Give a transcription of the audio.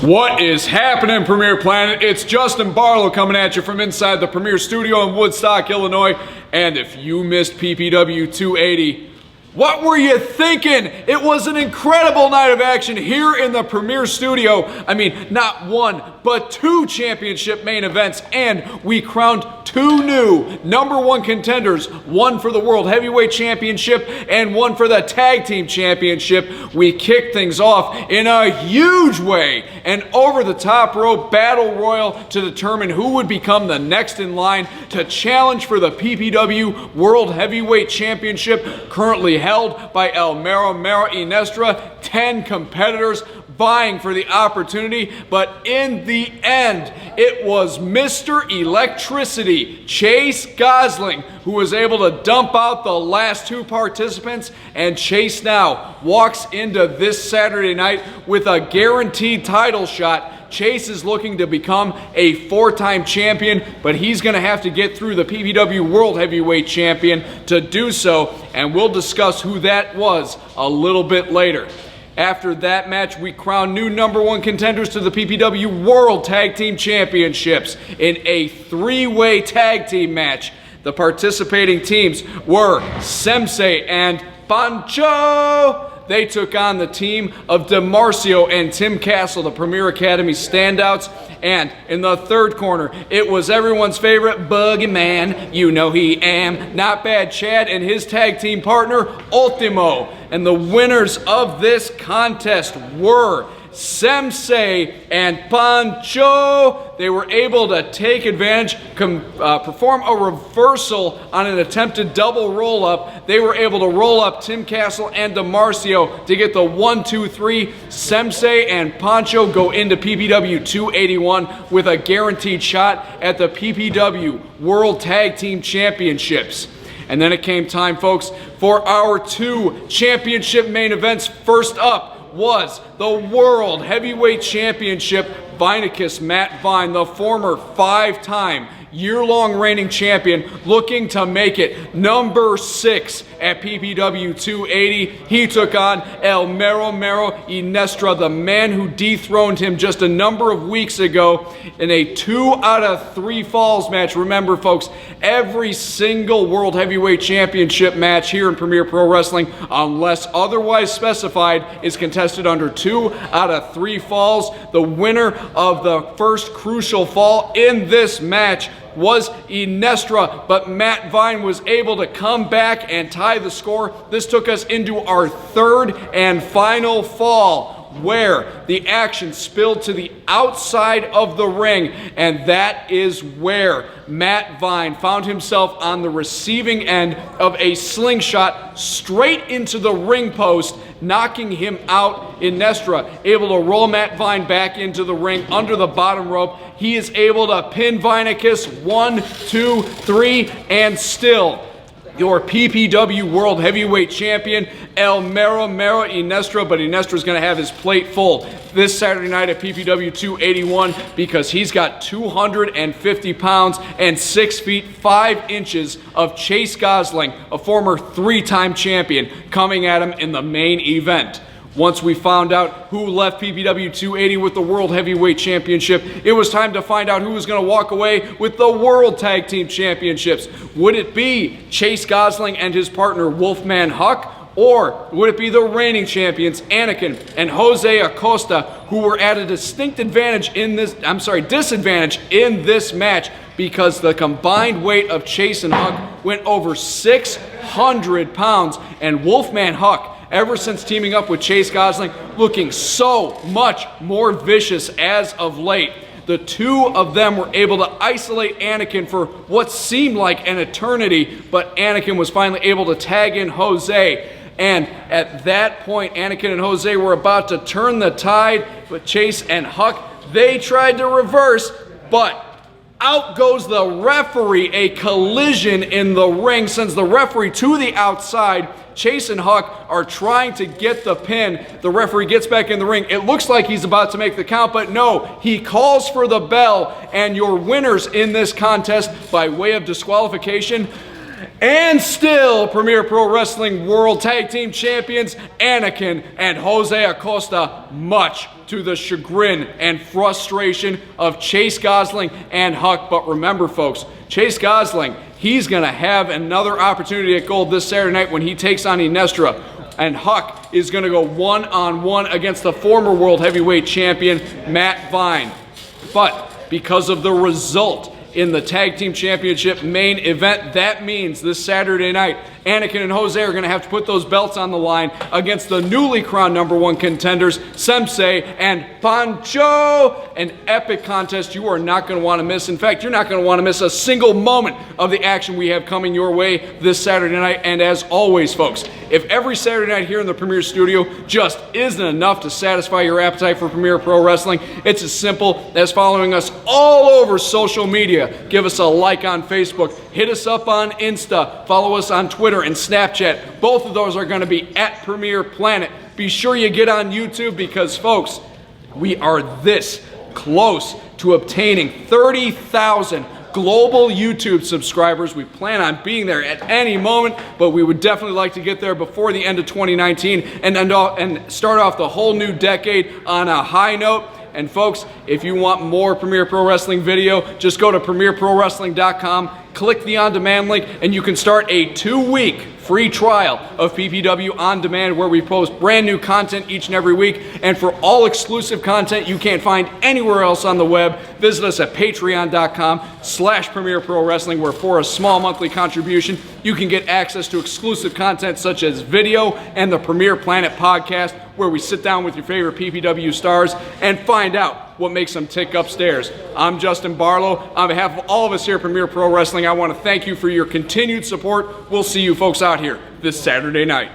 What is happening, Premier Planet? It's Justin Barlow coming at you from inside the Premier Studio in Woodstock, Illinois. And if you missed PPW 280, what were you thinking? It was an incredible night of action here in the Premier Studio. I mean, not one, but two championship main events, and we crowned two new #1 contenders, one for the World Heavyweight Championship and one for the Tag Team Championship. We kicked things off in a huge way, an over-the-top rope battle royal to determine who would become the next in line to challenge for the PPW World Heavyweight Championship, currently held by Mero Mero Iniestra. 10 competitors vying for the opportunity, but in the end, it was Mr. Electricity, Chase Gosling, who was able to dump out the last two participants, and Chase now walks into this Saturday night with a guaranteed title shot. Chase is looking to become a 4-time champion, but he's going to have to get through the PPW World Heavyweight Champion to do so, and we'll discuss who that was a little bit later. After that match, we crowned new #1 contenders to the PPW World Tag Team Championships in a 3-way tag team match. The participating teams were Sensei and Pancho. They took on the team of DeMarcio and Tim Castle, the Premier Academy standouts. And in the third corner, it was everyone's favorite Boogeyman, you know he am, Not Bad Chad, and his tag team partner, Ultimo. And the winners of this contest were Sensei and Pancho. They were able to take advantage, perform a reversal on an attempted double roll-up. They were able to roll up Tim Castle and DeMarcio to get the 1-2-3. Sensei and Pancho go into PPW 281 with a guaranteed shot at the PPW World Tag Team Championships. And then it came time, folks, for our two championship main events. First up was the World Heavyweight Championship. Vinicus Matt Vine, the former 5-time year-long reigning champion, looking to make it #6 at PPW 280. He took on Mero Mero Iniestra, the man who dethroned him just a number of weeks ago in a 2-out-of-3 falls match. Remember, folks, every single World Heavyweight Championship match here in Premier Pro Wrestling, unless otherwise specified, is contested under 2-out-of-3 falls. The winner of the first crucial fall in this match was Iniestra, but Matt Vine was able to come back and tie the score. This took us into our third and final fall, where the action spilled to the outside of the ring, and that is where Matt Vine found himself on the receiving end of a slingshot straight into the ring post, knocking him out. Iniestra able to roll Matt Vine back into the ring under the bottom rope. He is able to pin Vinicus 1, 2, 3, and still your PPW World Heavyweight Champion, Mero Mero Iniestra, but Iniestra's going to have his plate full this Saturday night at PPW 281 because he's got 250 pounds and 6 feet 5 inches of Chase Gosling, a former 3-time champion, coming at him in the main event. Once we found out who left PPW 280 with the World Heavyweight Championship, it was time to find out who was going to walk away with the World Tag Team Championships. Would it be Chase Gosling and his partner Wolfman Huck? Or would it be the reigning champions, Anakin and José Acosta, who were at a disadvantage in this match because the combined weight of Chase and Huck went over 600 pounds, and Wolfman Huck, ever since teaming up with Chase Gosling, looking so much more vicious as of late. The two of them were able to isolate Anakin for what seemed like an eternity, but Anakin was finally able to tag in Jose. And at that point, Anakin and Jose were about to turn the tide, but Chase and Huck, they tried to reverse, but out goes the referee. A collision in the ring sends the referee to the outside. Chase and Huck are trying to get the pin. The referee gets back in the ring. It looks like he's about to make the count, but no, he calls for the bell, and your winners in this contest by way of disqualification, and still Premier Pro Wrestling World Tag Team Champions, Anakin and José Acosta, much to the chagrin and frustration of Chase Gosling and Huck. But remember, folks, Chase Gosling, he's going to have another opportunity at gold this Saturday night when he takes on Iniestra. And Huck is going to go one-on-one against the former World Heavyweight Champion, Matt Vine. But because of the result in the Tag Team Championship main event, that means this Saturday night, Anakin and Jose are going to have to put those belts on the line against the newly crowned #1 contenders, Sensei and Pancho. An epic contest you are not going to want to miss. In fact, you're not going to want to miss a single moment of the action we have coming your way this Saturday night. And as always, folks, if every Saturday night here in the Premier Studio just isn't enough to satisfy your appetite for Premier Pro Wrestling, it's as simple as following us all over social media. Give us a like on Facebook, hit us up on Insta, follow us on Twitter and Snapchat. Both of those are going to be at Premier Planet. Be sure you get on YouTube because, folks, we are this close to obtaining 30,000 global YouTube subscribers. We plan on being there at any moment, but we would definitely like to get there before the end of 2019 and start off the whole new decade on a high note. And folks, if you want more Premier Pro Wrestling video, just go to premierprowrestling.com, click the on-demand link, and you can start a 2-week free trial of PPW On Demand, where we post brand new content each and every week. And for all exclusive content you can't find anywhere else on the web, visit us at patreon.com/Premier Pro Wrestling, where for a small monthly contribution, you can get access to exclusive content such as video and the Premier Planet podcast, where we sit down with your favorite PPW stars and find out what makes them tick upstairs. I'm Justin Barlow. On behalf of all of us here at Premier Pro Wrestling, I want to thank you for your continued support. We'll see you folks out here this Saturday night.